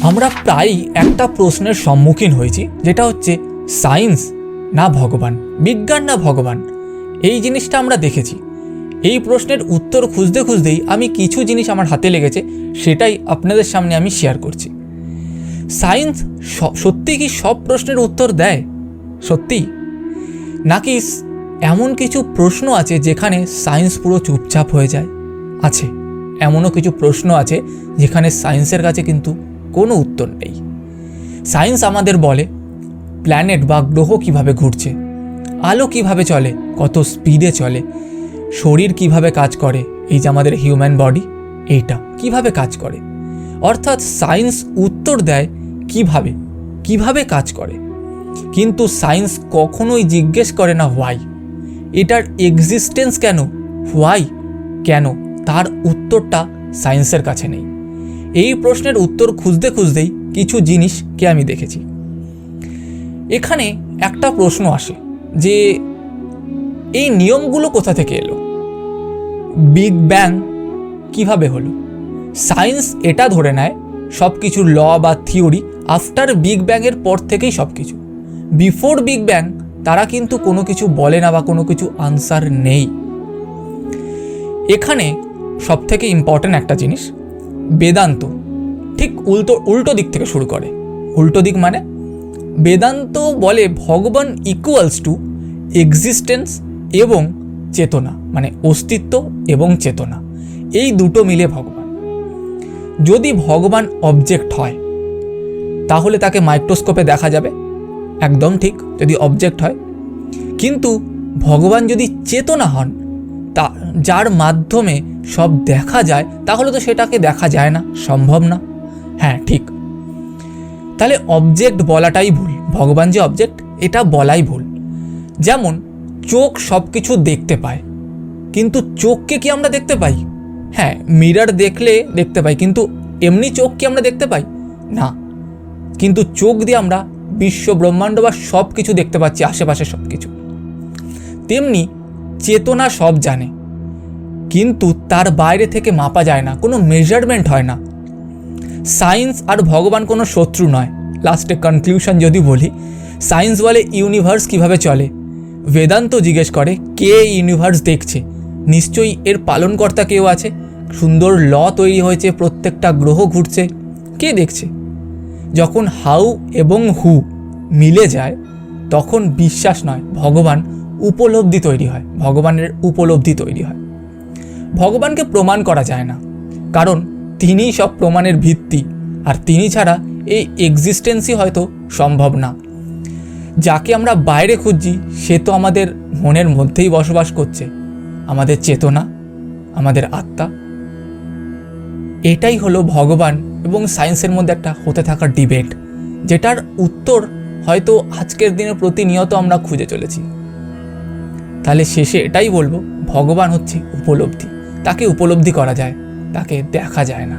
আমরা প্রায়ই একটা প্রশ্নের সম্মুখীন হয়েছি, যেটা হচ্ছে সায়েন্স না ভগবান, বিজ্ঞান না ভগবান। এই জিনিসটা আমরা দেখেছি। এই প্রশ্নের উত্তর খুঁজতে খুঁজতেই আমি কিছু জিনিস আমার হাতে লেগেছে, সেটাই আপনাদের সামনে আমি শেয়ার করছি। সায়েন্স সত্যি কি সব প্রশ্নের উত্তর দেয়? সত্যি নাকি এমন কিছু প্রশ্ন আছে যেখানে সায়েন্স পুরো চুপচাপ হয়ে যায়? আছে, এমনও কিছু প্রশ্ন আছে যেখানে সায়েন্সের কাছে কিন্তু কোনো উত্তর নেই। সায়েন্স আমাদের বলে প্ল্যানেট বা গ্রহ কিভাবে ঘুরছে, আলো কিভাবে চলে, কত স্পিডে চলে, শরীর কিভাবে কাজ করে, এই যে আমাদের হিউম্যান বডি এইটা কিভাবে কাজ করে। অর্থাৎ সায়েন্স উত্তর দেয় কিভাবে কিভাবে কাজ করে, কিন্তু সায়েন্স কখনোই জিজ্ঞেস করে না হোয়াই, এটার এক্সিস্টেন্স কেন, হোয়াই কেন, তার উত্তরটা সায়েন্সের কাছে নেই। এই প্রশ্নের উত্তর খুঁজতে খুঁজতেই কিছু জিনিসকে আমি দেখেছি। এখানে একটা প্রশ্ন আসে যে এই নিয়মগুলো কোথা থেকে এলো, বিগ ব্যাং কিভাবে হলো। সায়েন্স এটা ধরে নেয় সব কিছুর ল বা থিওরি আফটার বিগ ব্যাংয়ের পর থেকেই সব কিছু। বিফোর বিগ ব্যাং তারা কিন্তু কোনো কিছু বলে না বা কোনো কিছু আনসার নেই। এখানে সব থেকে ইম্পর্ট্যান্ট একটা জিনিস, বেদান্ত ঠিক উল্টো দিক থেকে শুরু করে। উল্টো দিক মানে বেদান্ত বলে ভগবান ইকুয়ালস টু এক্সিস্টেন্স এবং চেতনা, মানে অস্তিত্ব এবং চেতনা, এই দুটো মিলে ভগবান। যদি ভগবান অবজেক্ট হয় তাহলে তাকে মাইক্রোস্কোপে দেখা যাবে, একদম ঠিক, যদি অবজেক্ট হয়। কিন্তু ভগবান যদি চেতনা হন, তা যার মাধ্যমে সব দেখা যায়, তাহলে তো সেটাকে দেখা যায় না, সম্ভব না। হ্যাঁ ঠিক, তাহলে অবজেক্ট বলাটাই ভুল, ভগবান যে অবজেক্ট এটা বলাই ভুল। যেমন চোখ সব কিছু দেখতে পায়, কিন্তু চোখকে কি আমরা দেখতে পাই? হ্যাঁ, মিরর দেখলে দেখতে পাই, কিন্তু এমনি চোখ কি আমরা দেখতে পাই? না। কিন্তু চোখ দিয়ে আমরা বিশ্ব ব্রহ্মাণ্ড বা সব কিছু দেখতে পাচ্ছি, আশেপাশে সব কিছু। তেমনি চেতনা সব জানে, কিন্তু তার বাইরে থেকে মাপা যায় না, কোনো মেজারমেন্ট হয় না। সায়েন্স আর ভগবান কোনো শত্রু নয়। লাস্টে কনক্লুশন যদি বলি, সায়েন্স বলে ইউনিভার্স কিভাবে চলে, বেদান্ত জিজ্ঞেস করে কে ইউনিভার্স দেখছে, নিশ্চয়ই এর পালনকর্তা কেউ আছে, সুন্দর ল তৈরি হয়েছে, প্রত্যেকটা গ্রহ ঘুরছে, কে দেখছে? যখন হাউ এবং হু মিলে যায় তখন বিশ্বাস নয়, ভগবান উপলব্ধি তৈরি হয়, ভগবানের উপলব্ধি তৈরি হয়। ভগবানকে প্রমাণ করা যায় না, কারণ তিনিই সব প্রমাণের ভিত্তি, আর তিনি ছাড়া এই এক্সিস্টেন্সই হয়তো সম্ভব না। যাকে আমরা বাইরে খুঁজছি সে তো আমাদের মনের মধ্যেই বসবাস করছে, আমাদের চেতনা, আমাদের আত্মা। এটাই হলো ভগবান এবং সায়েন্সের মধ্যে একটা হতে থাকা ডিবেট, যেটার উত্তর হয়তো আজকের দিনে প্রতিনিয়ত আমরা খুঁজে চলেছি। তাহলে শেষে এটাই বলবো, ভগবান হচ্ছে উপলব্ধি, তাকে উপলব্ধি করা যায়, তাকে দেখা যায় না।